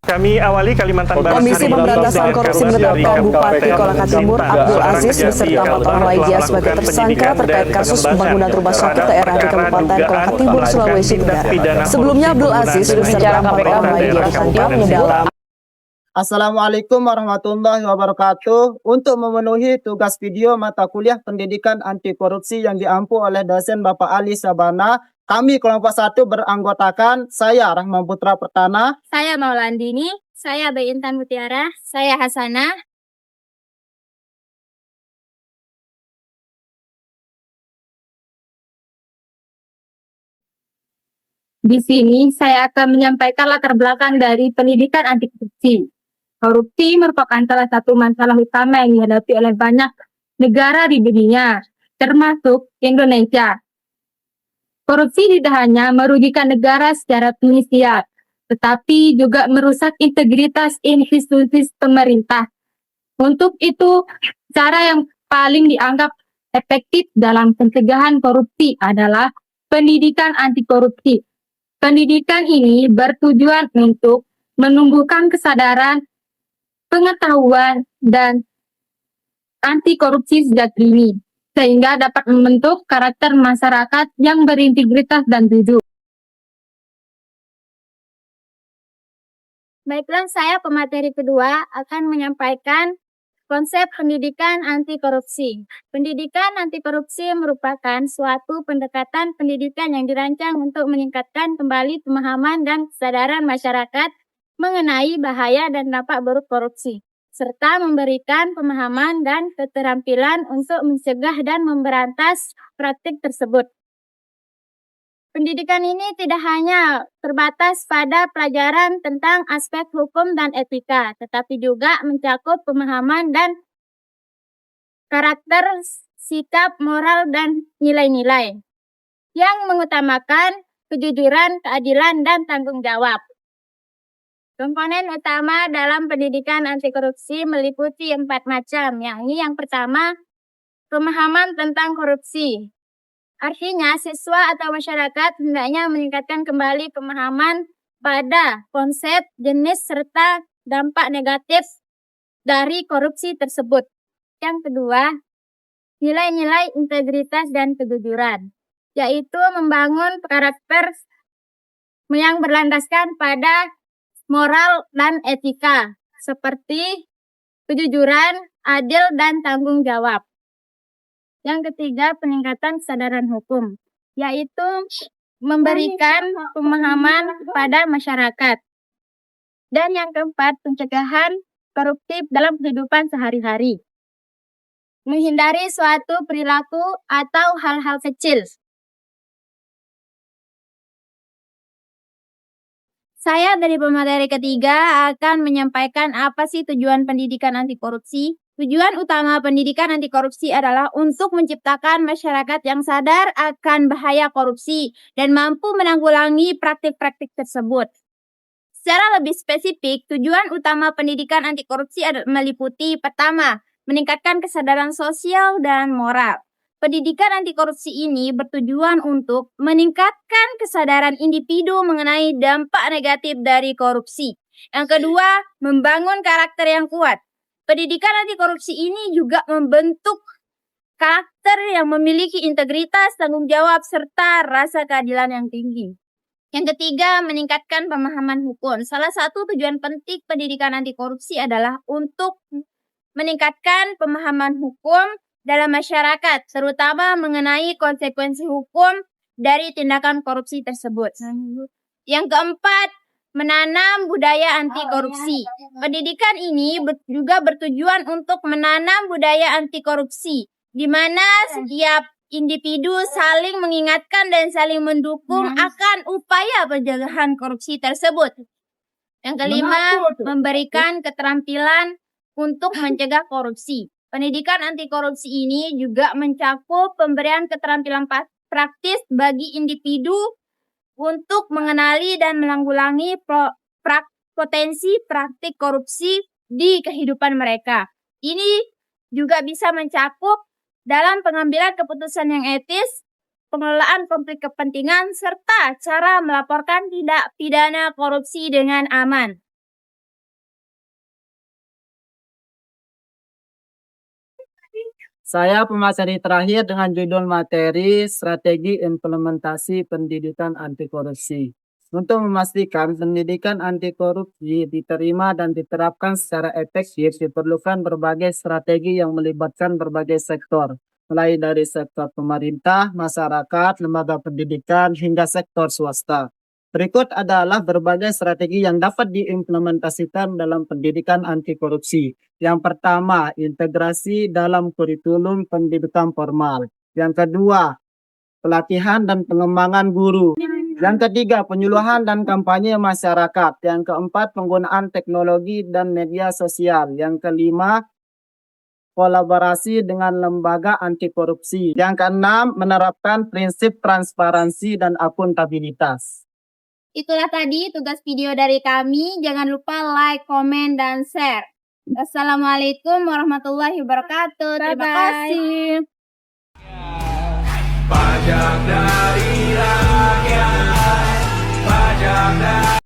Kami awali Kalimantan Barat. Komisi Pemberantasan Korupsi menetapkan Bupati Kolaka Timur Abdul Aziz beserta 4 orang lainnya sebagai tersangka terkait kasus pembangunan rumah sakit daerah di Kabupaten Kolaka Timur, Sulawesi Tenggara. Sebelumnya Abdul Aziz beserta 4 orang lainnya ditangkap dalam. Assalamualaikum warahmatullahi wabarakatuh. Untuk memenuhi tugas video mata kuliah pendidikan anti korupsi yang diampu oleh dosen Bapak Ali Sabana, kami kelompok 1 beranggotakan saya Rahman Putra Pertana, saya Maulandini, saya Bayi Intan Mutiara, saya Hasanah. Di sini saya akan menyampaikan latar belakang dari pendidikan anti korupsi. Korupsi merupakan salah satu masalah utama yang dihadapi oleh banyak negara di dunia, termasuk Indonesia. Korupsi tidak hanya merugikan negara secara finansial, tetapi juga merusak integritas institusi pemerintah. Untuk itu, cara yang paling dianggap efektif dalam pencegahan korupsi adalah pendidikan anti korupsi. Pendidikan ini bertujuan untuk menumbuhkan kesadaran, pengetahuan, dan anti korupsi sejak dini, sehingga dapat membentuk karakter masyarakat yang berintegritas dan jujur. Baiklah, saya pemateri kedua akan menyampaikan konsep pendidikan anti korupsi. Pendidikan anti korupsi merupakan suatu pendekatan pendidikan yang dirancang untuk meningkatkan kembali pemahaman dan kesadaran masyarakat mengenai bahaya dan dampak buruk korupsi, serta memberikan pemahaman dan keterampilan untuk mencegah dan memberantas praktik tersebut. Pendidikan ini tidak hanya terbatas pada pelajaran tentang aspek hukum dan etika, tetapi juga mencakup pemahaman dan karakter, sikap, moral, dan nilai-nilai yang mengutamakan kejujuran, keadilan, dan tanggung jawab. Komponen utama dalam pendidikan anti korupsi meliputi 4 macam, yakni yang pertama, pemahaman tentang korupsi. Artinya, siswa atau masyarakat hendaknya meningkatkan kembali pemahaman pada konsep, jenis, serta dampak negatif dari korupsi tersebut. Yang kedua, nilai-nilai integritas dan kejujuran, yaitu membangun karakter yang berlandaskan pada moral dan etika, seperti kejujuran, adil, dan tanggung jawab. Yang ketiga, peningkatan kesadaran hukum, yaitu memberikan pemahaman pada masyarakat. Dan yang keempat, pencegahan korupsi dalam kehidupan sehari-hari. Menghindari suatu perilaku atau hal-hal kecil. Saya dari pemateri ketiga akan menyampaikan apa sih tujuan pendidikan anti korupsi. Tujuan utama pendidikan anti korupsi adalah untuk menciptakan masyarakat yang sadar akan bahaya korupsi dan mampu menanggulangi praktik-praktik tersebut. Secara lebih spesifik, tujuan utama pendidikan anti korupsi meliputi pertama, meningkatkan kesadaran sosial dan moral. Pendidikan anti korupsi ini bertujuan untuk meningkatkan kesadaran individu mengenai dampak negatif dari korupsi. Yang kedua, membangun karakter yang kuat. Pendidikan anti korupsi ini juga membentuk karakter yang memiliki integritas, tanggung jawab, serta rasa keadilan yang tinggi. Yang ketiga, meningkatkan pemahaman hukum. Salah satu tujuan penting pendidikan anti korupsi adalah untuk meningkatkan pemahaman hukum dalam masyarakat, terutama mengenai konsekuensi hukum dari tindakan korupsi tersebut. Yang keempat, menanam budaya anti korupsi. Pendidikan ini juga bertujuan untuk menanam budaya anti korupsi, di mana setiap individu saling mengingatkan dan saling mendukung akan upaya pencegahan korupsi tersebut. Yang kelima, memberikan keterampilan untuk mencegah korupsi. Pendidikan anti korupsi ini juga mencakup pemberian keterampilan praktis bagi individu untuk mengenali dan menanggulangi potensi praktik korupsi di kehidupan mereka. Ini juga bisa mencakup dalam pengambilan keputusan yang etis, pengelolaan konflik kepentingan, serta cara melaporkan tindak pidana korupsi dengan aman. Saya pemateri terakhir dengan judul materi Strategi Implementasi Pendidikan Anti Korupsi. Untuk memastikan pendidikan anti korupsi diterima dan diterapkan secara efektif, diperlukan berbagai strategi yang melibatkan berbagai sektor, mulai dari sektor pemerintah, masyarakat, lembaga pendidikan, hingga sektor swasta. Berikut adalah berbagai strategi yang dapat diimplementasikan dalam pendidikan anti korupsi. Yang pertama, integrasi dalam kurikulum pendidikan formal. Yang kedua, pelatihan dan pengembangan guru. Yang ketiga, penyuluhan dan kampanye masyarakat. Yang keempat, penggunaan teknologi dan media sosial. Yang kelima, kolaborasi dengan lembaga anti korupsi. Yang keenam, menerapkan prinsip transparansi dan akuntabilitas. Itulah tadi tugas video dari kami. Jangan lupa like, komen, dan share. Assalamualaikum warahmatullahi wabarakatuh. Terima kasih. Pajak dari rakyat, pajak dari